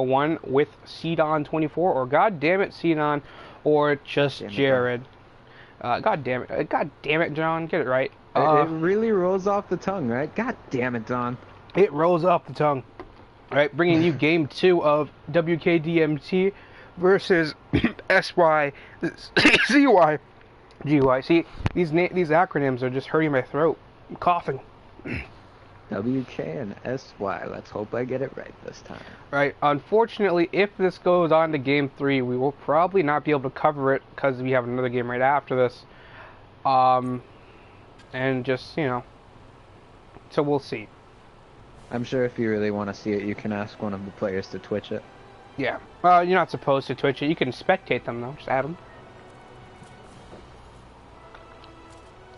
one with Cdon24 or God damn it Cdon or just Damn it, John. Jared. God damn it, John, get it right. It really rolls off the tongue, right? God damn it, Don. It rolls off the tongue. All right, bringing you game 2 of WKDMT versus SYZY. GY. See, these acronyms are just hurting my throat. I'm coughing. WK and SY. Let's hope I get it right this time. Right. Unfortunately, if this goes on to game 3, we will probably not be able to cover it because we have another game right after this. And just, you know, so we'll see. I'm sure if you really want to see it, you can ask one of the players to Twitch it. Yeah. You're not supposed to Twitch it. You can spectate them though. Just add them.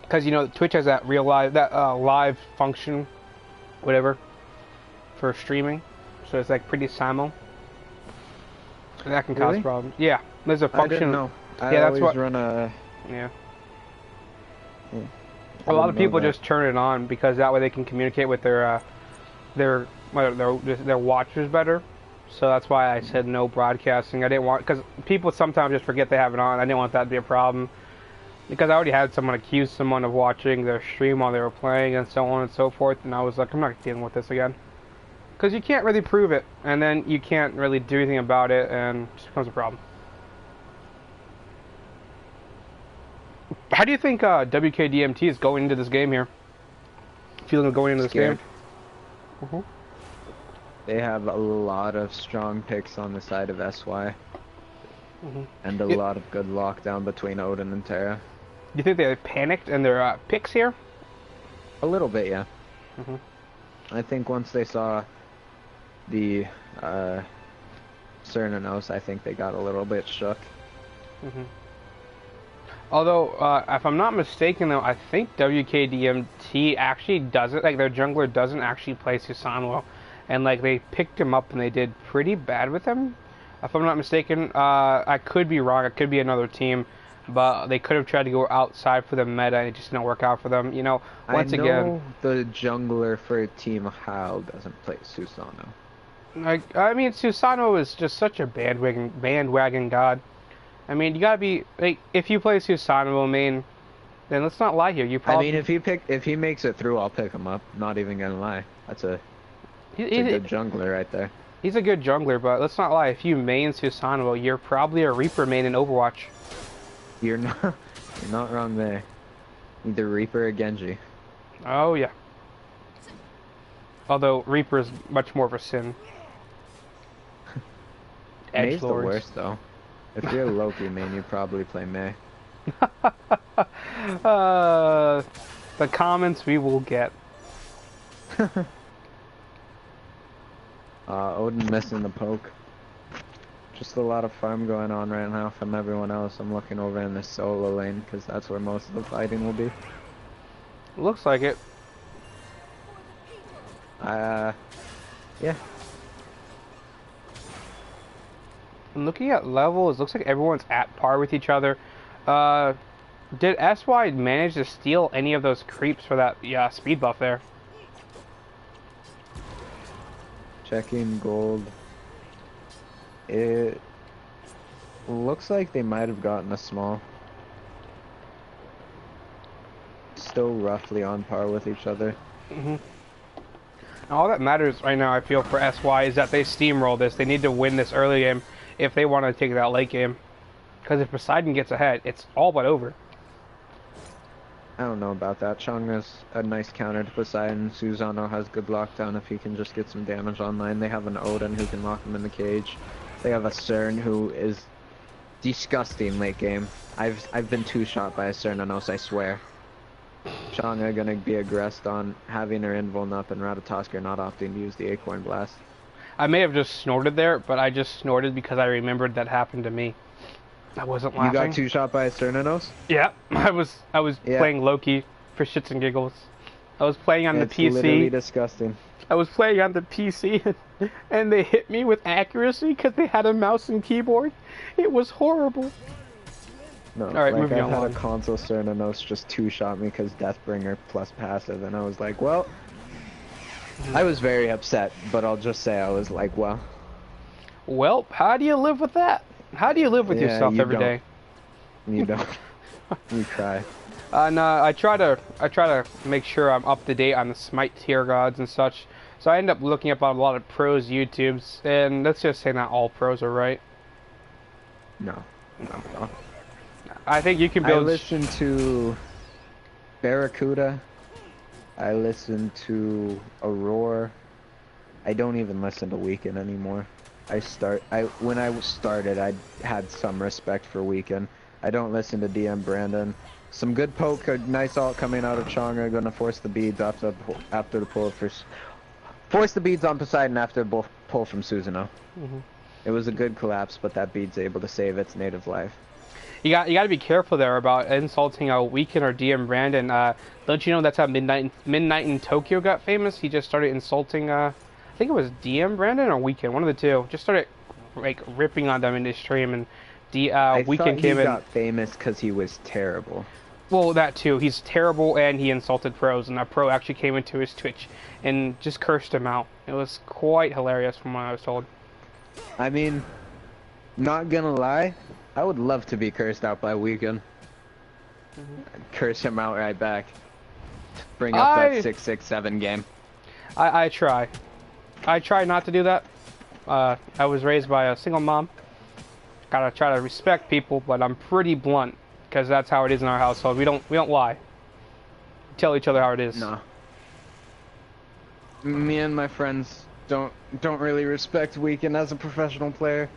Because, you know, Twitch has that live function, whatever, for streaming. So it's like pretty simul. And that can cause problems. Yeah, there's a function. I didn't know. I yeah, always that's what. Run a. Yeah. Yeah. A lot of people just turn it on because that way they can communicate with their watchers better. So that's why I said no broadcasting. I didn't want, because people sometimes just forget they have it on. I didn't want that to be a problem. Because I already had someone accuse someone of watching their stream while they were playing and so on and so forth, and I was like, I'm not dealing with this again. Because you can't really prove it, and then you can't really do anything about it, and it just becomes a problem. How do you think WKDMT is going into this game here? Feeling of going into this game? They have a lot of strong picks on the side of SY. And a lot of good lockdown between Odin and Terra. Do you think they panicked in their picks here? A little bit, yeah. I think once they saw the Cernanos, I think they got a little bit shook. Although, if I'm not mistaken, though, I think WKDMT actually doesn't, like, their jungler doesn't actually play Susanoo. And, like, they picked him up and they did pretty bad with him. If I'm not mistaken, I could be wrong. It could be another team. But they could have tried to go outside for the meta and it just didn't work out for them. You know, once again... I know the jungler for Team How doesn't play Susanoo. I mean, Susanoo is just such a bandwagon god. I mean, you gotta be... like, if you play Susanoo main, then let's not lie here. You probably... I mean, if he makes it through, I'll pick him up. Not even gonna lie. That's a good jungler right there. He's a good jungler, but let's not lie. If you main Susanoo, you're probably a Reaper main in Overwatch. You're not wrong there. Either Reaper or Genji. Oh yeah. Although Reaper is much more of a sin. May's the worst though. If you're a Loki main, you probably play Mei. The comments we will get. Odin missing the poke. Just a lot of farm going on right now from everyone else. I'm looking over in the solo lane because that's where most of the fighting will be. Looks like it. Yeah. Looking at levels, looks like everyone's at par with each other. Did SY manage to steal any of those creeps for that speed buff there? Checking gold. It looks like they might have gotten a small. Still roughly on par with each other. All that matters right now, I feel, for SY is that they steamroll this. They need to win this early game if they want to take that late game. Because if Poseidon gets ahead, it's all but over. I don't know about that. Chung is a nice counter to Poseidon. Susanoo has good lockdown if he can just get some damage online. They have an Odin who can lock him in the cage. They have a Cern who is disgusting late game. I've been two-shot by a Cernanos, I swear. Chung are gonna be aggressed on having her invuln up and Ratatosker not opting to use the Acorn Blast. I may have just snorted there, but I just snorted because I remembered that happened to me. I wasn't laughing. You got two-shot by a Cernanos? Yeah, I was playing Loki for shits and giggles. I was playing on the PC. It's literally disgusting. I was playing on the PC and they hit me with accuracy because they had a mouse and keyboard. It was horrible. No, alright, like moving I had on. a console Cernanos just two-shot me because Deathbringer plus passive, and I was like, well... I was very upset, but I'll just say I was like, well... Well, how do you live with that? How do you live with Yeah, yourself you every don't. day? You don't. You try. No, I try to make sure I'm up to date on the Smite tier gods and such. So I end up looking up on a lot of pros YouTubes, and let's just say not all pros are right. No. No. I think you can I build. listen to Barracuda. I listen to Aurora. I don't even listen to Weekend anymore. When I started, I had some respect for Weekend. I don't listen to DM Brandon. Some good poke, a nice ult coming out of Chonga, gonna force the beads after the pull force the beads on Poseidon after the pull from Susanoo. Mhm. It was a good collapse, but that bead's able to save its native life. You got to be careful there about insulting a Weekend or DM Brandon. Don't you know that's how Midnight in Tokyo got famous? He just started insulting. I think it was DM Brandon or Weekend, one of the two. Just started like ripping on them in his stream, and I Weekend thought he came in. got famous because he was terrible. Well, that too. He's terrible, and he insulted pros, and a pro actually came into his Twitch and just cursed him out. It was quite hilarious from what I was told. I mean, not gonna lie, I would love to be cursed out by Weekend. I'd curse him out right back. Bring up that 667 game. I try. I try not to do that. I was raised by a single mom. Gotta try to respect people, but I'm pretty blunt because that's how it is in our household. We don't lie. We tell each other how it is. No. Me and my friends don't really respect Weekend as a professional player.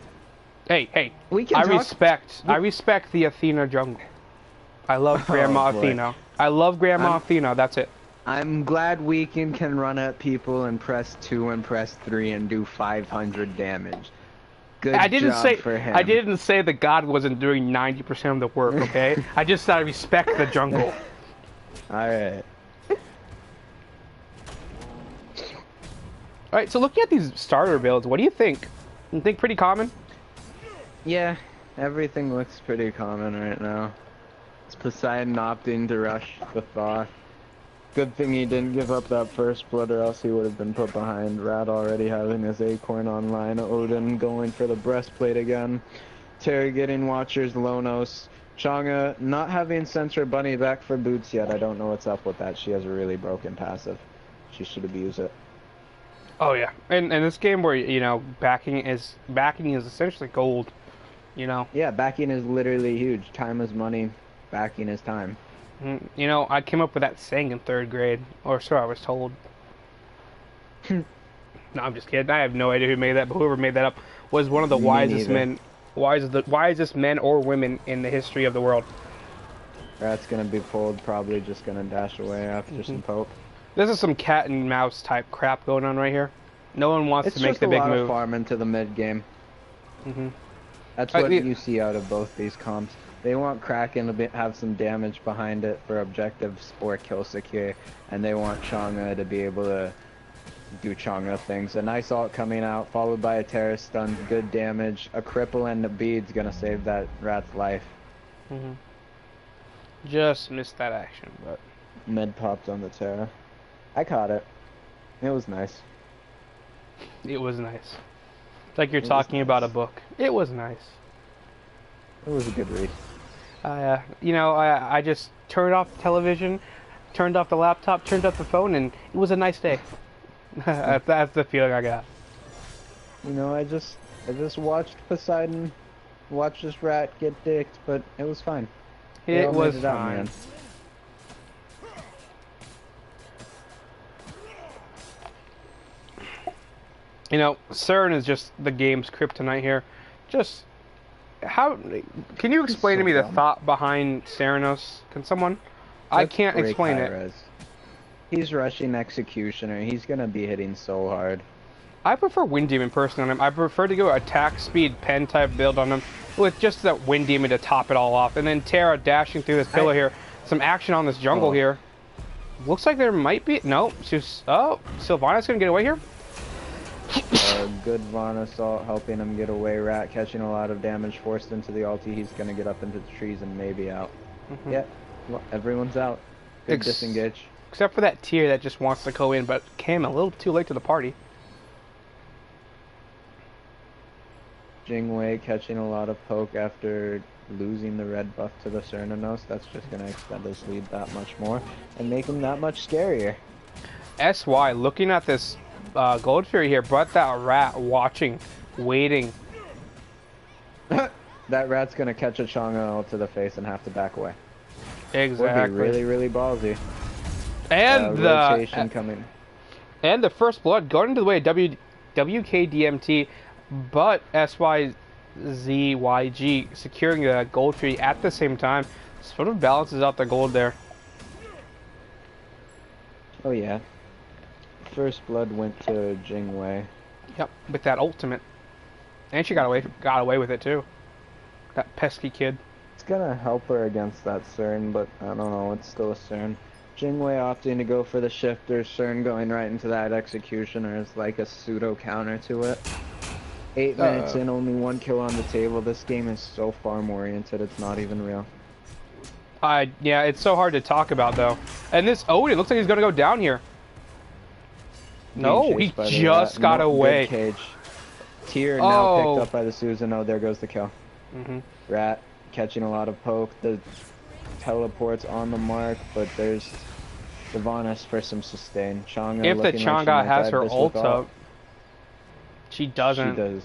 Hey. We can I talk. respect the Athena jungle. I love Grandma boy. Athena. I love Grandma Athena. That's it. I'm glad Weekend can run at people and press 2 and press 3 and do 500 damage. Good job for him. I didn't say the god wasn't doing 90% of the work, okay? I just said I respect the jungle. Alright. Alright, so looking at these starter builds, what do you think? You think pretty common? Yeah, everything looks pretty common right now. It's Poseidon opting to rush the Thaw. Good thing he didn't give up that first blood, or else he would have been put behind. Rat already having his acorn online. Odin going for the breastplate again. Terry getting Watchers, Lonos. Chonga not having Sensor Bunny back for boots yet. I don't know what's up with that. She has a really broken passive. She should abuse it. Oh yeah, and this game where backing is essentially gold, you know. Yeah, backing is literally huge. Time is money. Backing is time. You know, I came up with that saying in 3rd grade, or so I was told. No, I'm just kidding. I have no idea who made that, but whoever made that up was one of the wisest men or women in the history of the world. Rat's gonna be pulled, probably just gonna dash away after some poke. This is some cat and mouse type crap going on right here. No one wants to make the big move. It's just a lot of farming to the mid game. That's what you see out of both these comps. They want Kraken to have some damage behind it for objectives or kill secure, and they want Chonga to be able to do Chonga things. A nice ult coming out, followed by a terror stun, good damage. A cripple and a bead's gonna save that Rat's life. Just missed that action, but Mid popped on the terror. I caught it. It was nice. it was nice. It's like you're talking about a book. It was nice. It was a good read. I just turned off the television, turned off the laptop, turned off the phone, and it was a nice day. That's the feeling I got. You know, I just watched Poseidon, watched this rat get dicked, but it was fine. It was fine. You know, CERN is just the game's kryptonite here. Just how can you explain to me the thought behind Ceranos? Can someone? I can't explain it. He's rushing Executioner. He's gonna be hitting so hard. I prefer Wind Demon personally on him. I prefer to go attack speed pen type build on him with just that Wind Demon to top it all off, and then Terra dashing through this pillar here. Some action on this jungle here. Looks like there might be Sylvana's gonna get away here. Good Vaughn assault helping him get away. Rat catching a lot of damage, forced into the ulti. He's gonna get up into the trees and maybe out. Yeah, well, everyone's out. Good disengage. Except for that tier that just wants to go in, but came a little too late to the party. Jingwei catching a lot of poke after losing the red buff to the Cernanos. That's just going to extend his lead that much more and make him that much scarier. SY looking at this Gold Fury here, but that rat watching, waiting. That rat's going to catch a Chang'e to the face and have to back away. Exactly. Would be really, really ballsy. And rotation coming. And the first blood going into the way of WKDMT, but SYZYG securing the gold tree at the same time sort of balances out the gold there. Oh yeah. First blood went to Jingwei. Yep, with that ultimate. And she got away with it too. That pesky kid. It's gonna help her against that Cern, but I don't know, it's still a Cern. Jingwei opting to go for the shifter, Cern going right into that executioner is like a pseudo counter to it. 8 minutes in, only 1 kill on the table. This game is so farm oriented, it's not even real. Yeah, it's so hard to talk about though. And this Odin looks like he's gonna go down here. No, he just got away. Good cage. Tier now picked up by the Susanoo. There goes the kill. Rat catching a lot of poke. The teleports on the mark, but there's Sylvanas for some sustain. Chang'e. If the Chang'e has her ult up, she doesn't. She does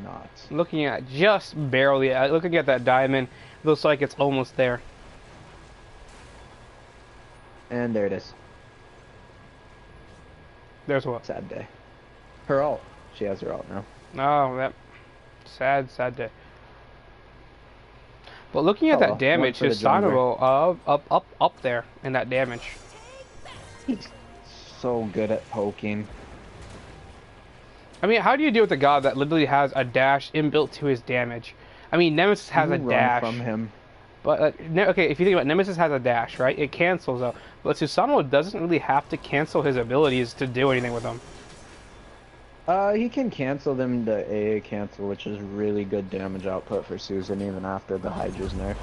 not. Looking at just barely, looking at that diamond, looks like it's almost there. And there it is. There's what? Sad day. Her ult. She has her ult now. Oh, that sad day. But looking at that damage, his Sanobo up there in that damage. He's so good at poking. I mean, how do you deal with a god that literally has a dash inbuilt to his damage? I mean, Nemesis has a dash. From him. But, okay, if you think about it, Nemesis has a dash, right? It cancels out. But Susanoo doesn't really have to cancel his abilities to do anything with them. He can cancel them to AA cancel, which is really good damage output for Susan even after the Hydra's nerf.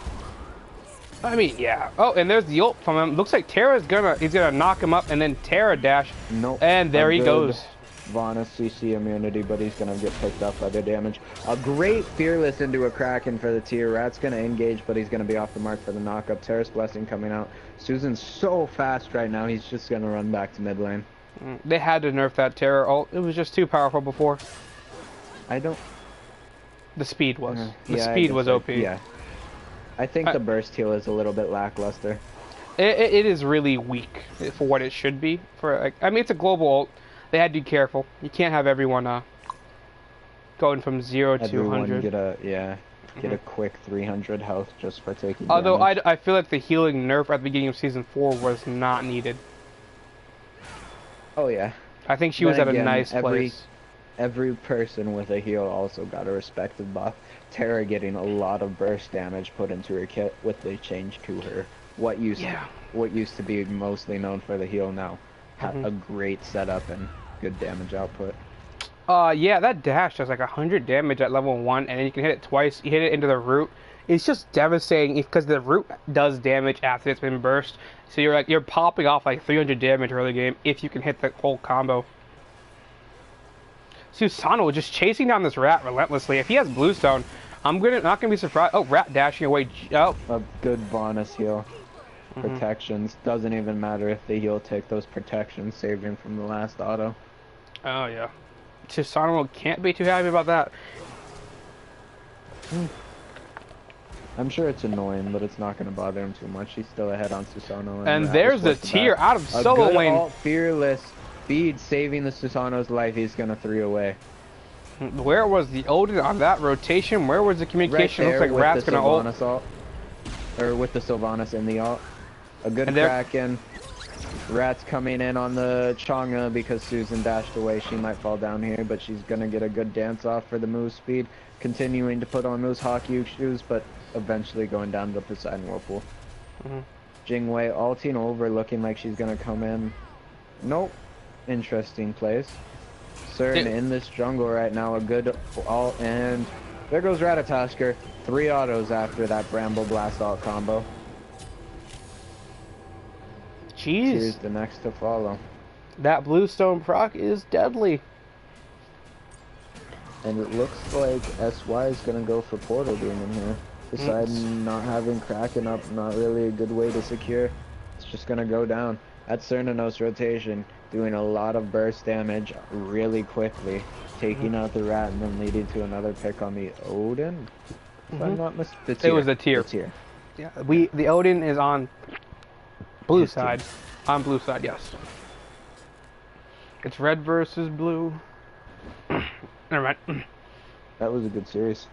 I mean, yeah. Oh, and there's the ult from him. Looks like he's gonna knock him up and then Terra dash. Nope. And there he goes. Vana CC immunity, but he's gonna get picked up by the damage. A great Fearless into a Kraken for the tier. Rat's gonna engage, but he's gonna be off the mark for the knockup. Terra's Blessing coming out. Susan's so fast right now, he's just gonna run back to mid lane. They had to nerf that Terror ult. It was just too powerful before. The speed was. The speed was OP. Yeah. I think the burst heal is a little bit lackluster. It is really weak for what it should be. I mean, it's a global ult. They had to be careful. You can't have everyone going from 0 to 100. Get a quick 300 health just for taking Although damage. I feel like the healing nerf at the beginning of Season 4 was not needed. Oh yeah. I think she was at a nice place. Every person with a heal also got a respective buff. Terra getting a lot of burst damage put into her kit with the change to her. What used to be mostly known for the heal now had a great setup and good damage output. Yeah, that dash does like 100 damage at level 1, and then you can hit it twice. You hit it into the root. It's just devastating because the root does damage after it's been burst. So you're popping off like 300 damage early game if you can hit the whole combo. Susanoo just chasing down this rat relentlessly. If he has Bluestone, I'm not gonna be surprised. Oh, rat dashing away. Oh, a good bonus heal. Protections doesn't even matter if the heal take those protections, saved him from the last auto. Oh yeah, Susanoo can't be too happy about that. I'm sure it's annoying, but it's not going to bother him too much. He's still ahead on Susanoo. And there's the tier out of solo lane. Alt Fearless speed saving the Susanoo's life. He's going to 3 away. Where was the Odin on that rotation? Where was the communication? Right there, looks like Rat's going to ult. Or with the Sylvanas in the ult. A good Kraken. Rat's coming in on the Chang'e because Susan dashed away. She might fall down here, but she's going to get a good dance off for the move speed. Continuing to put on those hockey shoes, but eventually going down to the Poseidon Whirlpool. Jingwei ulting over, looking like she's going to come in. Nope. Interesting place. Cern in this jungle right now. A good ult, and there goes Ratatoskr. 3 autos after that Bramble Blast ult combo. Jeez. Here's the next to follow. That Bluestone proc is deadly. And it looks like SY is gonna go for Portal Beam in here. Poseidon not having Kraken up, not really a good way to secure. It's just gonna go down. That's Cernanos rotation, doing a lot of burst damage really quickly, taking out the rat and then leading to another pick on the Odin. If I'm not mistaken, it was the tier. Yeah, the Odin is on blue side. On blue side, yes. It's red versus blue. Never mind. That was a good series.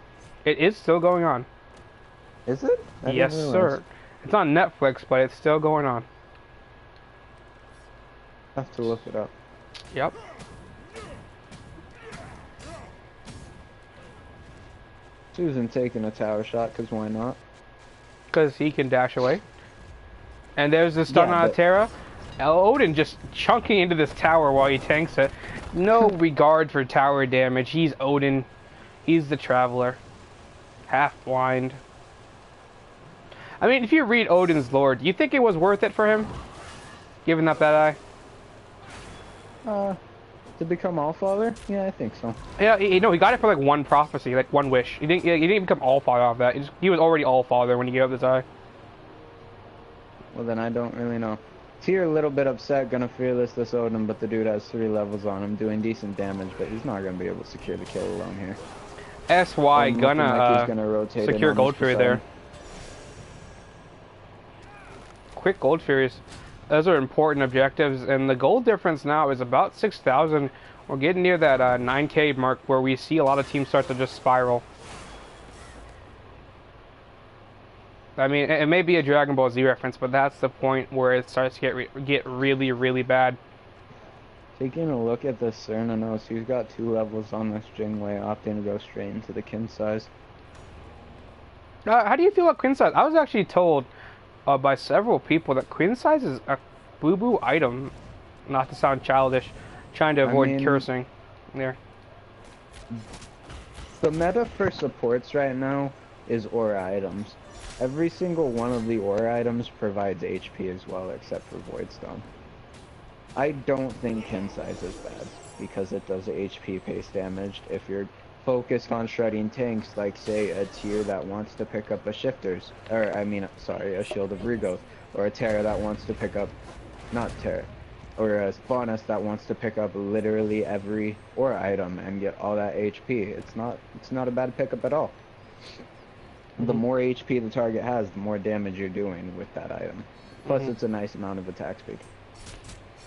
It is still going on. Is it? Yes, sir. It's on Netflix, but it's still going on. I have to look it up. Yep. Susan taking a tower shot, because why not? Because he can dash away. And there's the stun on Terra. Odin just chunking into this tower while he tanks it. No regard for tower damage. He's Odin. He's the traveler. Half blind. I mean, if you read Odin's lore, do you think it was worth it for him? Giving up that eye? To become Allfather? Yeah, I think so. Yeah, he got it for like one prophecy, like one wish. He didn't become Allfather off that. He was already Allfather when he gave up this eye. Well, then I don't really know. Tier a little bit upset, gonna fearless this Odin, but the dude has 3 levels on him, doing decent damage, but he's not gonna be able to secure the kill alone here. SY gonna rotate secure Gold Fury there. Quick Gold Furies. Those are important objectives, and the gold difference now is about 6,000. We're getting near that 9K mark where we see a lot of teams start to just spiral. I mean, it may be a Dragon Ball Z reference, but that's the point where it starts to get really, really bad. Taking a look at this Cernanos, he's got 2 levels on this Jingwei, opting to go straight into the Kin size. How do you feel about Queen size? I was actually told by several people that Queen size is a boo-boo item. Not to sound childish, trying to avoid cursing there. The meta for supports right now is aura items. Every single one of the aura items provides HP as well, except for Voidstone. I don't think Kin size is bad, because it does HP pace damage. If you're focused on shredding tanks, like say a tier that wants to pick up a shifters, or I mean, sorry, a shield of Rigoth, or a Terra that wants to pick up, not Terra, or a Faunus that wants to pick up literally every aura item and get all that HP. It's not a bad pickup at all. The more HP the target has, the more damage you're doing with that item. Plus, it's a nice amount of attack speed.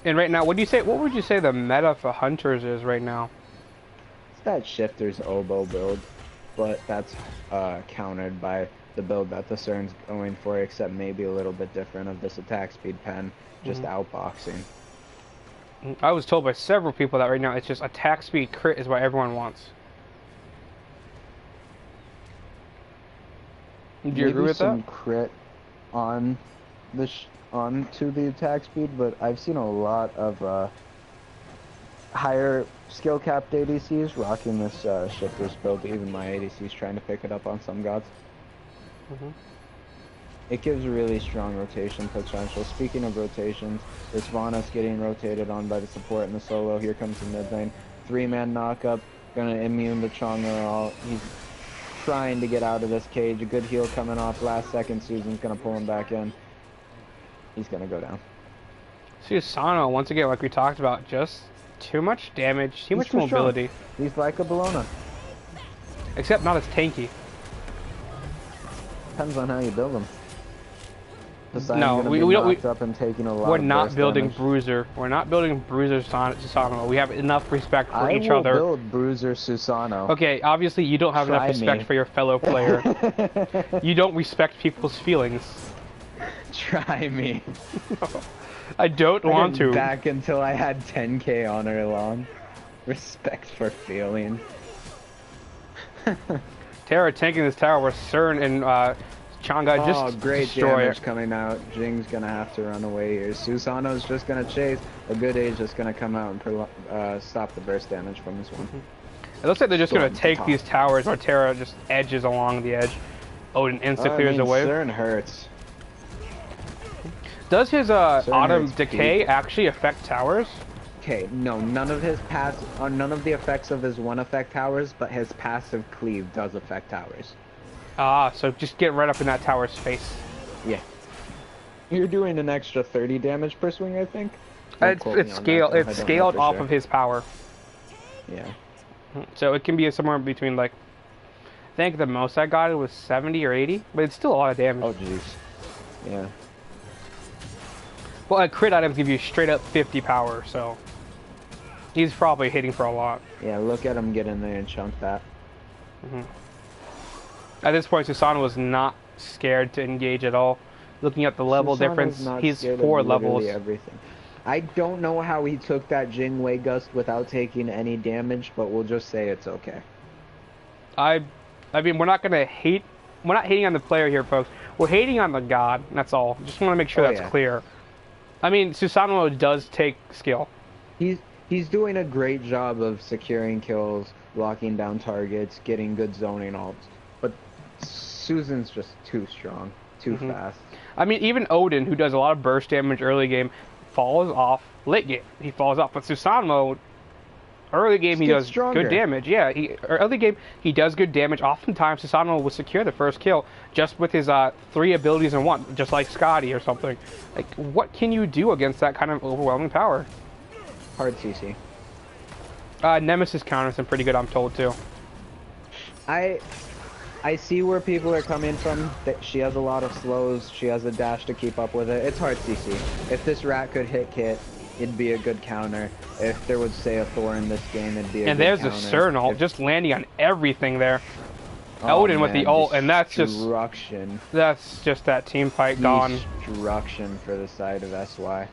And right now, what would you say the meta for hunters is right now? It's that Shifter's Oboe build, but that's countered by the build that the CERN's going for, except maybe a little bit different of this attack speed pen, just outboxing. I was told by several people that right now it's just attack speed crit is what everyone wants. Do you agree with that? Maybe some crit on onto the attack speed, but I've seen a lot of higher skill capped ADCs rocking this Shifter's build. Even my ADC's trying to pick it up on some gods. It gives really strong rotation potential. Speaking of rotations, this Vanas getting rotated on by the support in the solo. Here comes the mid lane. 3-man knockup, gonna immune the Chang'e. He's trying to get out of this cage. A good heal coming off last second. Susan's gonna pull him back in. He's gonna go down. Susano, once again, like we talked about, just too much damage, too much mobility. He's like a Bellona. Except not as tanky. Depends on how you build him. No, we're not building damage. Bruiser. We're not building Bruiser Susano. We have enough respect for each other. I will build Bruiser Susano. Okay, obviously you don't have enough respect for your fellow player. You don't respect people's feelings. Try me. I don't want to. Back until I had 10k honor long. Respect for feelings. Terra tanking this tower with CERN and Chang'e just great destroy damage it. coming out. Jing's gonna have to run away here. Susano's just gonna chase. A good age just gonna come out and stop the burst damage from this one. It looks like they're just gonna take these towers while Terra just edges along the edge. Odin insta clears away. CERN hurts. Does his autumn decay actually affect towers? Okay, no, none of his none of the effects of his one effect towers, but his passive cleave does affect towers. Ah, so just get right up in that tower's face. Yeah. You're doing an extra 30 damage per swing, I think. Don't quote me It's on scaled. that, though. I It's don't know scaled for off sure. of his power. Yeah. So it can be somewhere between like, I think the most I got it was 70 or 80, but it's still a lot of damage. Oh, jeez. Yeah. Well, crit items give you straight up 50 power, so he's probably hitting for a lot. Yeah, look at him get in there and chunk that. At this point, Susanoo was not scared to engage at all. Looking at the level difference, he's 4 levels. Everything. I don't know how he took that Jingwei Gust without taking any damage, but we'll just say it's okay. I mean, we're not gonna hate. We're not hating on the player here, folks. We're hating on the god. That's all. Just want to make sure that's clear. I mean, Susanoo does take skill. He's doing a great job of securing kills, locking down targets, getting good zoning ults. But Susan's just too strong, too fast. I mean, even Odin, who does a lot of burst damage early game, falls off late game. He falls off, but Susanoo, early game he does good damage. Yeah, early game he does good damage. Oftentimes Susanoo will secure the first kill just with his 3 abilities in one, just like Scotty or something. Like, what can you do against that kind of overwhelming power? Hard CC. Nemesis counters him pretty good, I'm told too. I see where people are coming from. That she has a lot of slows. She has a dash to keep up with it. It's hard CC. If this rat could hit Kit, it'd be a good counter. If there was, say, a Thor in this game, it'd be a good counter. And there's a Cern ult, just landing on everything there. Odin with the ult, and that's just that team fight gone. Destruction for the side of SY.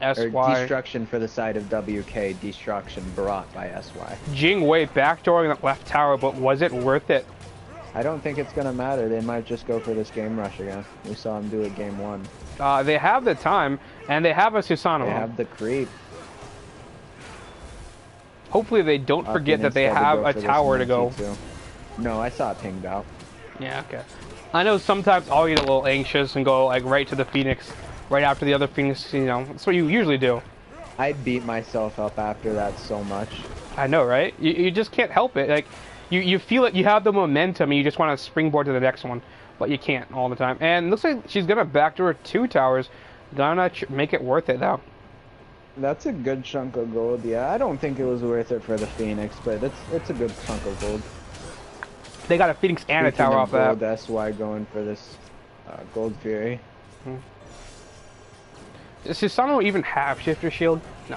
SY. Or destruction for the side of WK. Destruction brought by SY. Jingwei backdooring the left tower, but was it worth it? I don't think it's gonna matter. They might just go for this game rush again. We saw him do it game 1. They have the time, and they have a Susanoo. They have the creep. Hopefully they don't forget that they have a tower to go. No, I saw it pinged out. Yeah, okay. I know sometimes I'll get a little anxious and go like right to the Phoenix, right after the other Phoenix, you know. That's what you usually do. I beat myself up after that so much. I know, right? You just can't help it. Like, you feel it, you have the momentum, and you just want to springboard to the next one, but you can't all the time. And it looks like she's gonna backdoor 2 towers. Gonna make it worth it though. That's a good chunk of gold. Yeah, I don't think it was worth it for the Phoenix, but it's a good chunk of gold. They got a Phoenix and a tower off that. That's why going for this Gold Fury. Does Susanoo even have Shifter Shield? No.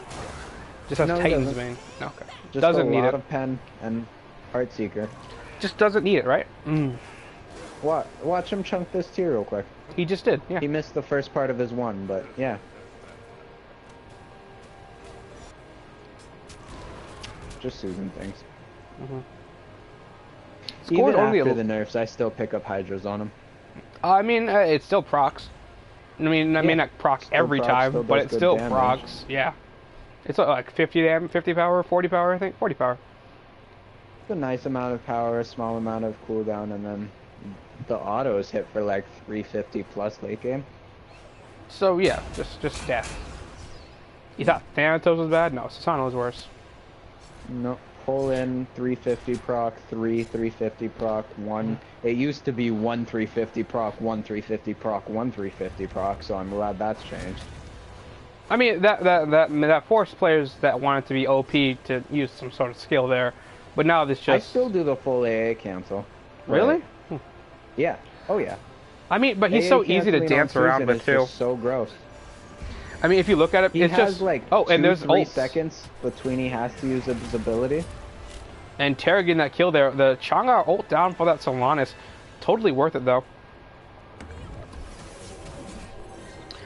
Just has Titan's Vein. No, okay. Just doesn't need it. a lot of pen and Heartseeker. Just doesn't need it, right? Watch him chunk this tier real quick. He just did, yeah. He missed the first part of his 1, but yeah. Just Susan things. Even after the nerfs, I still pick up Hydras on him. I mean, it still procs. I mean, not proc every time, but it still procs. Yeah. It's like 50 power, 40 power, I think. 40 power. It's a nice amount of power, a small amount of cooldown, and then the autos hit for like 350 plus late game. So yeah, just death. You thought Thanatos was bad? No, Susanoo was worse. No, pull in 350 proc, 350 proc, 1. It used to be 1 350 proc, 1 350 proc, 1 350 proc, so I'm glad that's changed. I mean, that forced players that wanted to be OP to use some sort of skill there, but now this just... I still do the full AA cancel. Really? Yeah. Oh yeah. I mean, but he's so easy to dance around with too. It's so gross. I mean, if you look at it, he it's has just like and there's 3 ults. seconds between he has to use his ability. And Terra getting that kill there, the Chang'e ult down for that Solanas, totally worth it though.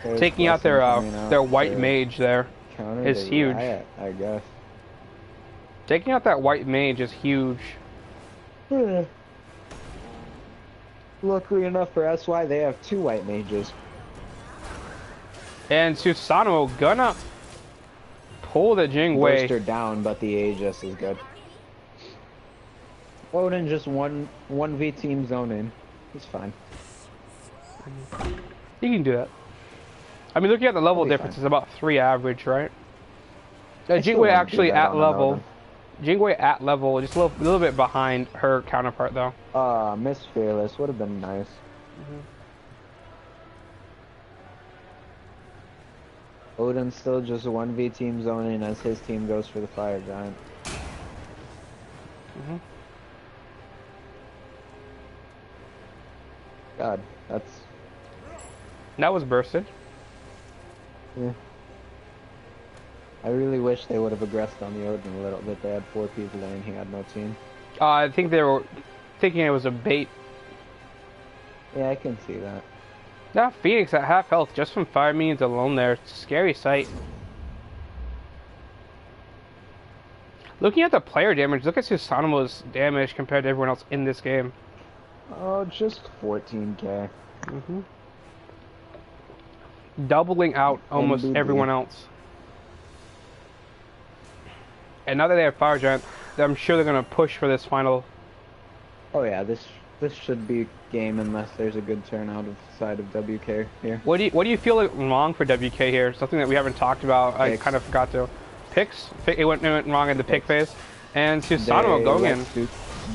There's Taking out their white mage there is huge. Riot, I guess. Taking out that white mage is huge. Luckily enough for SY, they have 2 white mages. And Susanoo gonna pull the Jingwei. Burst her down, but the Aegis is good. Odin just 1v team zoning. He's fine. You can do that. I mean, looking at the level difference, it's about 3 average, right? I still Jingwei want to do actually that at on an level. Odin. Jingwei at level, just a little bit behind her counterpart though. Miss Fearless would have been nice. Odin's still just 1v team zoning as his team goes for the fire giant. God, That was bursted. yeah. I really wish they would have aggressed on the Odin a little bit. They had 4 people there and he had no team. I think they were thinking it was a bait. Yeah, I can see that. Now Phoenix at half health just from fire minions alone there. It's a scary sight. Looking at the player damage, look at Susanoo's damage compared to everyone else in this game. Oh, just 14k. Doubling out almost NBD. everyone else. And now that they have Fire Giant, I'm sure they're going to push for this final. Oh yeah, this should be game unless there's a good turnout of the side of WK here. What do you feel like wrong for WK here? Something that we haven't talked about. I kind of forgot to. Picks. It went wrong in the pick phase, and Susanoo going in.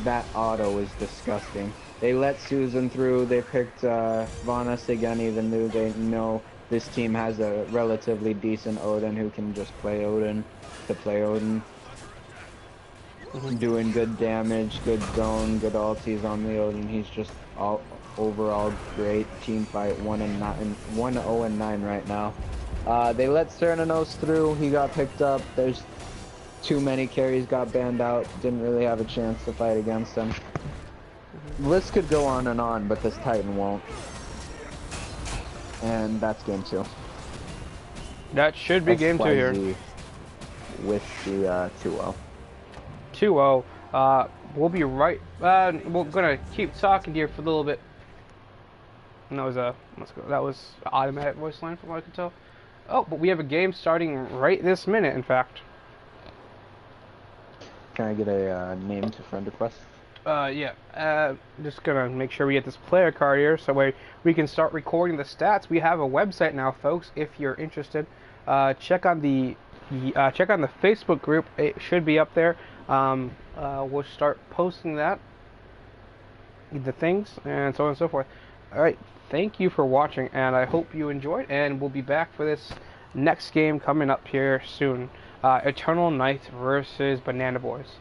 That auto is disgusting. They let Susan through. They picked Vanas again, even though they know this team has a relatively decent Odin who can just play Odin to play Odin. Doing good damage, good zone, good ultis on the Odin. He's just overall great team fight. 1-0-9 right now. They let Cernanos through. He got picked up. There's too many carries got banned out. Didn't really have a chance to fight against him. List could go on, but this Titan won't. And that's game 2. That should be game 2 here. With the 2-0. 2-0. We'll be right. We're gonna keep talking here for a little bit. And that was that was an automatic voice line from what I could tell. Oh, but we have a game starting right this minute. In fact. Can I get a name to friend request? Yeah. Just gonna make sure we get this player card here, so we can start recording the stats. We have a website now, folks. If you're interested, check on the Facebook group. It should be up there. We'll start posting that, the things, and so on and so forth. All right. Thank you for watching, and I hope you enjoyed. And we'll be back for this next game coming up here soon. Eternal Night versus Banana Boys.